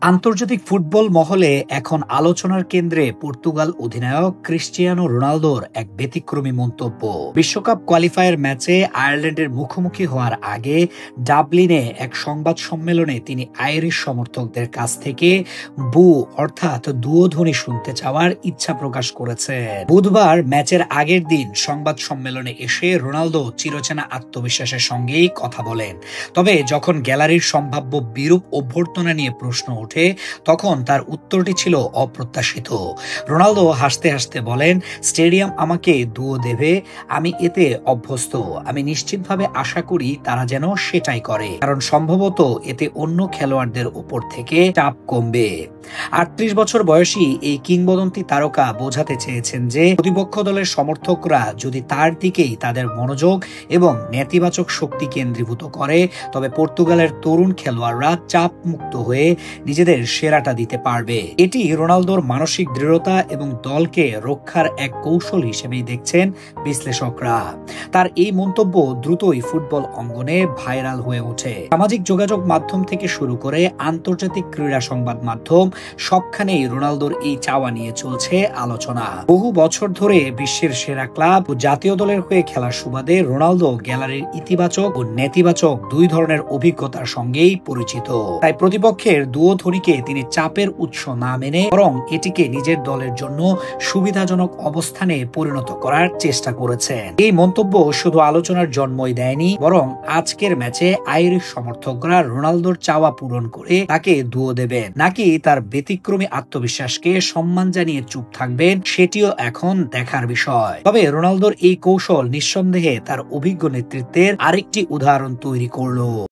আন্তর্জাতিক ফুটবল মহলে এখন আলোচনার কেন্দ্রে পর্তুগাল অধিনায়ক ক্রিস্টিয়ানো রোনালদোর এক ব্যতিক্রমী মন্তব্য। বিশ্বকাপ কোয়ালিফায়ার ম্যাচে আয়ারল্যান্ডের মুখোমুখি হওয়ার আগে ডাবলিনে এক সংবাদ সম্মেলনে তিনি আইরিশ সমর্থকদের কাছ থেকে অর্থাৎ দুয়োধ্বনি শুনতে চাওয়ার ইচ্ছা প্রকাশ করেছেন। বুধবার ম্যাচের আগের দিন সংবাদ সম্মেলনে এসে রোনালদো চিরচেনা আত্মবিশ্বাসের সঙ্গেই কথা বলেন। তবে যখন গ্যালারির সম্ভাব্য বিরূপ অভ্যর্থনা নিয়ে প্রশ্ন ওঠে তখন তার উত্তরটি ছিল অপ্রত্যাশিত। রোনালদো হাসতে হাসতে বলেন, স্টেডিয়াম আমাকে দুয়ো দেবে, আমি এতে অভ্যস্ত। আমি নিশ্চিতভাবে আশা করি তারা যেন সেটাই করে, কারণ সম্ভবত এতে অন্য খেলোয়াড়দের উপর থেকে চাপ কমবে। ৩৮ বছর বয়সী এই কিংবদন্তি তারকা বোঝাতে চেয়েছেন যে প্রতিপক্ষ দলের সমর্থকরা যদি তার দিকেই তাদের মনোযোগ এবং নেতিবাচক শক্তি কেন্দ্রীভূত করে, তবে পর্তুগালের তরুণ খেলোয়াড়রা চাপ মুক্ত হয়ে নিজেদের সেরাটা দিতে পারবে। এটি রোনালদোর মানসিক দৃঢ়তা এবং দলকে রক্ষার এক কৌশল হিসেবেই দেখছেন বিশ্লেষকরা। তার এই মন্তব্য দ্রুতই ফুটবল অঙ্গনে ভাইরাল হয়ে ওঠে। সামাজিক যোগাযোগ মাধ্যম থেকে শুরু করে আন্তর্জাতিক ক্রীড়া সংবাদ মাধ্যম সবখানেই রোনালদোর এই চাওয়া নিয়ে চলছে আলোচনা। বহু বছর ধরে বিশ্বের সেরা ক্লাব ও জাতীয় দলের হয়ে খেলার সুবাদে রোনালদো গ্যালারির ইতিবাচক ও নেতিবাচক দুই ধরনের অভিজ্ঞতার সঙ্গেই পরিচিত। তাই প্রতিপক্ষের দুয়োধ্বনিকে তিনি চাপের উৎস না মেনে বরং এটিকে নিজের দলের জন্য সুবিধাজনক অবস্থানে পরিণত করার চেষ্টা করেছেন। এই মন্তব্য শুধু আলোচনার জন্মই দেয়নি, বরং আজকের ম্যাচে আইরিশ সমর্থকরা রোনালদোর চাওয়া পূরণ করে তাকে দুয়ো দেবেন, নাকি তার ব্যতিক্রমী আত্মবিশ্বাসকে সম্মান জানিয়ে চুপ থাকবেন, সেটিও এখন দেখার বিষয়। তবে রোনালদোর এই কৌশল নিঃসন্দেহে তার অভিজ্ঞ নেতৃত্বের আরেকটি উদাহরণ তৈরি করলো।